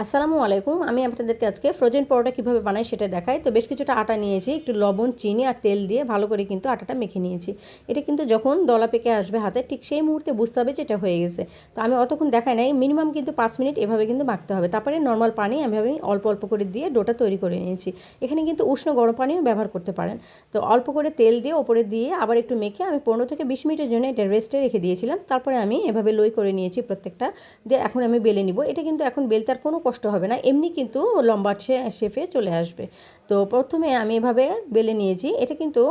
আসসালামু আলাইকুম। আমি আপনাদেরকে আজকে ফ্রোজেন পরোটা কীভাবে বানাই সেটা দেখাই। তো বেশ কিছুটা আটা নিয়েছি, একটু লবণ, চিনি আর তেল দিয়ে ভালো করে কিন্তু আটাটা মেখে নিয়েছি। এটা কিন্তু যখন দলা পেকে আসবে হাতে, ঠিক সেই মুহূর্তে বুঝতে হবে যে এটা হয়ে গেছে। তো আমি অতক্ষণ দেখাই নাই, মিনিমাম কিন্তু 5 মিনিট এভাবে কিন্তু মাখতে হবে। তারপরে নর্মাল পানি আমি অল্প অল্প করে দিয়ে ডোটা তৈরি করে নিয়েছি। এখানে কিন্তু উষ্ণ গরম পানিও ব্যবহার করতে পারেন। তো অল্প করে তেল দিয়ে ওপরে দিয়ে আবার একটু মেখে আমি 15 থেকে 20 মিনিটের জন্য এটা রেস্টে রেখে দিয়েছিলাম। তারপরে আমি এভাবে লই করে নিয়েছি প্রত্যেকটা, দিয়ে এখন আমি বেলে নিব। এটা কিন্তু এখন বেলতে আর কোনো কষ্ট হবে না, এমনি কিন্তু লম্বা শেপে চলে আসবে। তো প্রথমে আমি এভাবে বেলে নিয়েছি। এটা কিন্তু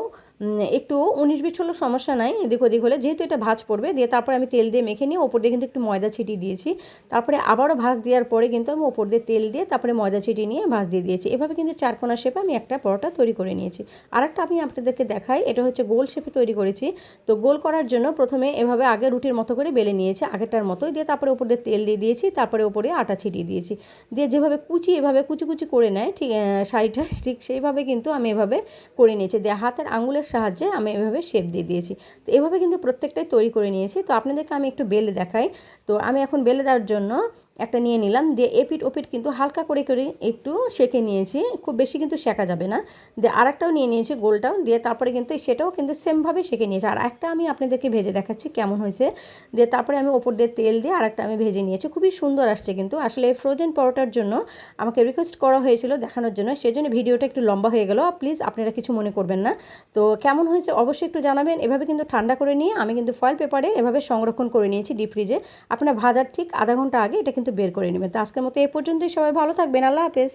একটু 19-20 হলেও সমস্যা নাই, এদিক ওদিক হলে, যেহেতু এটা ভাঁজ পড়বে। দিয়ে তারপরে আমি তেল দিয়ে মেখে নিয়ে ওপর দিয়ে কিন্তু একটু ময়দা ছিটিয়ে দিয়েছি। তারপরে আবারও ভাঁজ দেওয়ার পরে কিন্তু আমি ওপর দিয়ে তেল দিয়ে তারপরে ময়দা ছিটিয়ে নিয়ে ভাঁজ দিয়ে দিয়েছি। এভাবে কিন্তু চারকোনা শেপে আমি একটা পরোটা তৈরি করে নিয়েছি। আরেকটা আমি আপনাদেরকে দেখাই, এটা হচ্ছে গোল শেপে তৈরি করেছি। তো গোল করার জন্য প্রথমে এভাবে আগে রুটির মতো করে বেলে নিয়েছি, আগেরটার মতোই। দিয়ে তারপরে ওপর দিয়ে তেল দিয়ে দিয়েছি, তারপরে ওপরে আটা ছিটিয়ে দিয়েছি। দিয়ে যেভাবে এভাবে কুচি কুচি করে নেয় ঠিক শাড়িটা, ঠিক সেইভাবে কিন্তু আমি এভাবে করে নিয়েছি। দিয়ে হাতের আঙুলের সাহায্যে আমি এভাবে শেপ দিয়ে দিয়েছি। তো এভাবে কিন্তু প্রত্যেকটাই তৈরি করে নিয়েছি। তো আপনাদেরকে আমি একটু বেলে দেখাই। তো আমি এখন বেলে দেওয়ার জন্য একটা নিয়ে নিলাম, দিয়ে এপিট ওপিট কিন্তু হালকা করে করে একটু সেঁকে নিয়েছি, খুব বেশি কিন্তু সেঁকা যাবে না। দিয়ে আরেকটাও নিয়ে নিয়েছি, গোলটাও, দিয়ে তারপরে কিন্তু সেটাও কিন্তু সেমভাবে সেঁকে নিয়েছি। আর একটা আমি আপনাদেরকে ভেজে দেখাচ্ছি কেমন হয়েছে। দিয়ে তারপরে আমি ওপর দিয়ে তেল দিয়ে আরেকটা আমি ভেজে নিয়েছি, খুবই সুন্দর আসছে। কিন্তু আসলে ফ্রোজেন পরোটার জন্য আমাকে রিকোয়েস্ট করা হয়েছিল দেখানোর জন্য, সেজন্য ভিডিওটা একটু লম্বা হয়ে গেল। প্লিজ আপনারা কিছু মনে করবেন না। তো কেমন হয়েছে অবশ্যই একটু জানাবেন। এভাবে কিন্তু ঠান্ডা করে নিয়ে আমি কিন্তু ফয়েল পেপারে এভাবে সংরক্ষণ করে নিয়েছি ডিপ ফ্রিজে। আপনার ভাজার ঠিক আধা ঘন্টা আগে এটা কিন্তু বের করে নেবেন। তো আজকের মতো এই পর্যন্তই, সবাই ভালো থাকবেন। আল্লাহ হাফেজ।